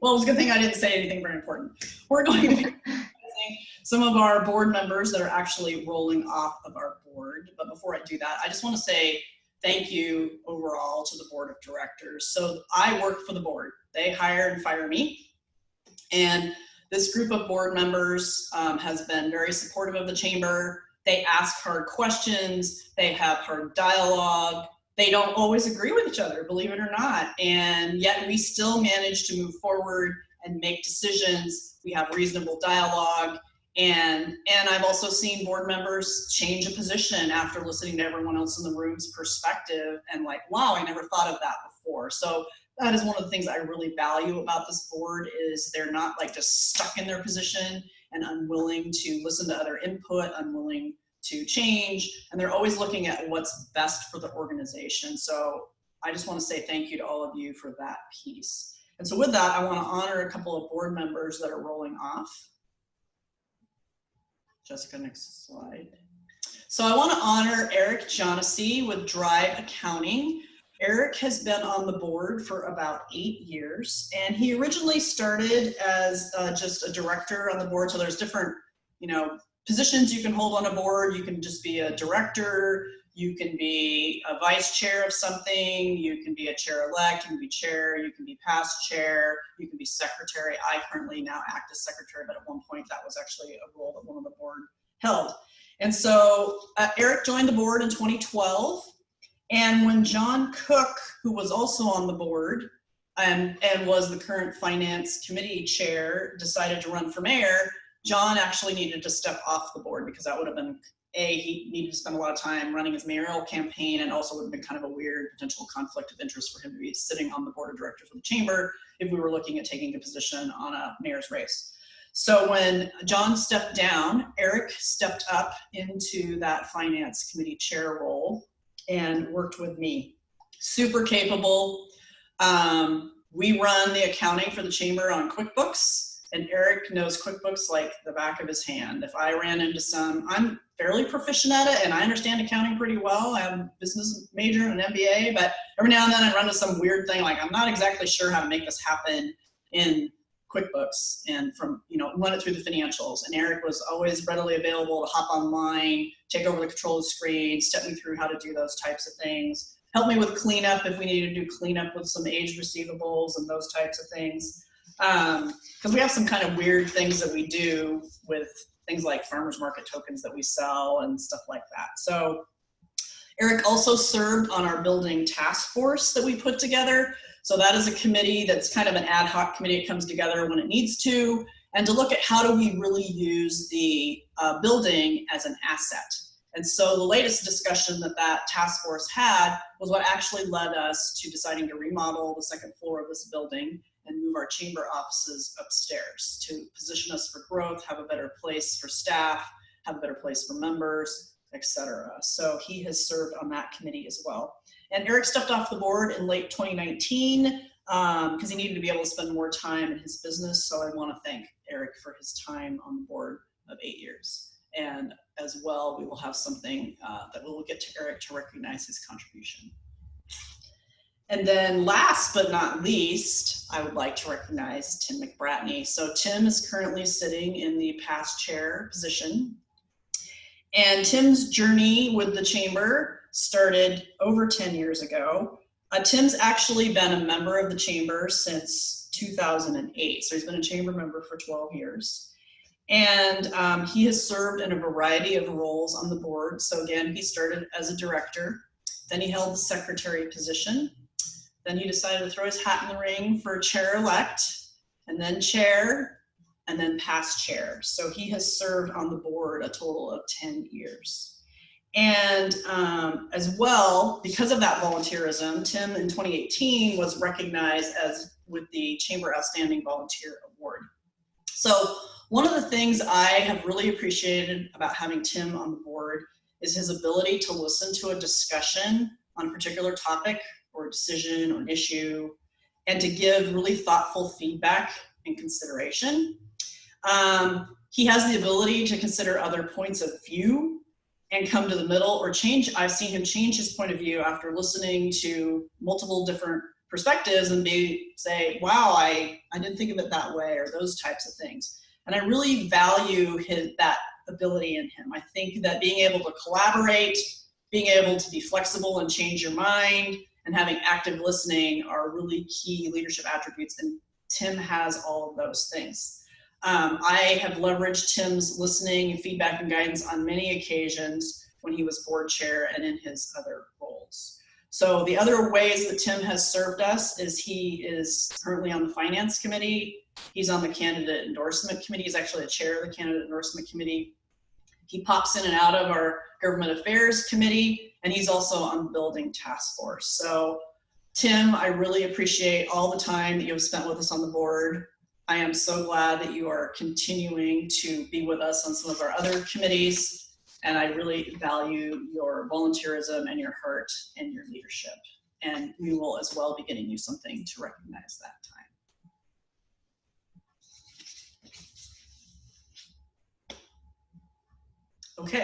Well, it was a good thing I didn't say anything very important. We're going to be recognizing some of our board members that are actually rolling off of our board. But before I do that, I just want to say thank you overall to the board of directors. So I work for the board. They hire and fire me. And this group of board members has been very supportive of the chamber. They ask hard questions. They have hard dialogue. They don't always agree with each other, believe it or not. And yet we still manage to move forward and make decisions. We have reasonable dialogue. And I've also seen board members change a position after listening to everyone else in the room's perspective and like, wow, I never thought of that before. So that is one of the things I really value about this board is they're not like just stuck in their position and unwilling to listen to other input, unwilling to change, and they're always looking at what's best for the organization. So I just want to say thank you to all of you for that piece. And so with that, I want to honor a couple of board members that are rolling off. Jessica, next slide. So I want to honor Eric Jonassy with Drive Accounting. Eric has been on the board for about 8 years, and he originally started as just a director on the board. So there's different, positions you can hold on a board. You can just be a director, you can be a vice chair of something, you can be a chair-elect, you can be chair, you can be past chair, you can be secretary. I currently now act as secretary, but at one point that was actually a role that one of the board held. And so Eric joined the board in 2012. And when John Cook, who was also on the board and was the current finance committee chair, decided to run for mayor, John actually needed to step off the board because that would have been, he needed to spend a lot of time running his mayoral campaign, and also would have been kind of a weird potential conflict of interest for him to be sitting on the board of directors of the chamber if we were looking at taking a position on a mayor's race. So when John stepped down, Eric stepped up into that finance committee chair role and worked with me. Super capable. We run the accounting for the chamber on QuickBooks, and Eric knows QuickBooks like the back of his hand. If I ran into I'm fairly proficient at it, and I understand accounting pretty well. I'm a business major and an MBA, but every now and then I run into some weird thing, like I'm not exactly sure how to make this happen in QuickBooks and run it through the financials. And Eric was always readily available to hop online, take over the control of the screen, step me through how to do those types of things, help me with cleanup if we needed to do cleanup with some aged receivables and those types of things. Because we have some kind of weird things that we do with things like farmers market tokens that we sell and stuff like that. So Eric also served on our building task force that we put together. So that is a committee that's kind of an ad hoc committee. It comes together when it needs to, and to look at how do we really use the building as an asset. And so the latest discussion that task force had was what actually led us to deciding to remodel the second floor of this building and move our chamber offices upstairs to position us for growth, have a better place for staff, have a better place for members, etc. So he has served on that committee as well. And Eric stepped off the board in late 2019 because he needed to be able to spend more time in his business. So I want to thank Eric for his time on the board of 8 years. And as well, we will have something that we'll get to Eric to recognize his contribution. And then last but not least, I would like to recognize Tim McCartney. So Tim is currently sitting in the past chair position. And Tim's journey with the chamber started over 10 years ago. Tim's actually been a member of the chamber since 2008. So he's been a chamber member for 12 years. And he has served in a variety of roles on the board. So again, he started as a director, then he held the secretary position. Then he decided to throw his hat in the ring for chair-elect, and then chair, and then past chair. So he has served on the board a total of 10 years. And as well, because of that volunteerism, Tim in 2018 was recognized as with the Chamber Outstanding Volunteer Award. So one of the things I have really appreciated about having Tim on the board is his ability to listen to a discussion on a particular topic or a decision or an issue, and to give really thoughtful feedback and consideration. He has the ability to consider other points of view and come to the middle or change. I've seen him change his point of view after listening to multiple different perspectives and say, wow, I didn't think of it that way, or those types of things. And I really value that ability in him. I think that being able to collaborate, being able to be flexible and change your mind, and having active listening are really key leadership attributes, and Tim has all of those things. I have leveraged Tim's listening, feedback, and guidance on many occasions when he was board chair and in his other roles. So the other ways that Tim has served us is he is currently on the finance committee. He's on the candidate endorsement committee. He's actually the chair of the candidate endorsement committee. He pops in and out of our government affairs committee, and he's also on the building task force. So Tim, I really appreciate all the time that you have spent with us on the board. I am so glad that you are continuing to be with us on some of our other committees. And I really value your volunteerism and your heart and your leadership. And we will as well be getting you something to recognize that.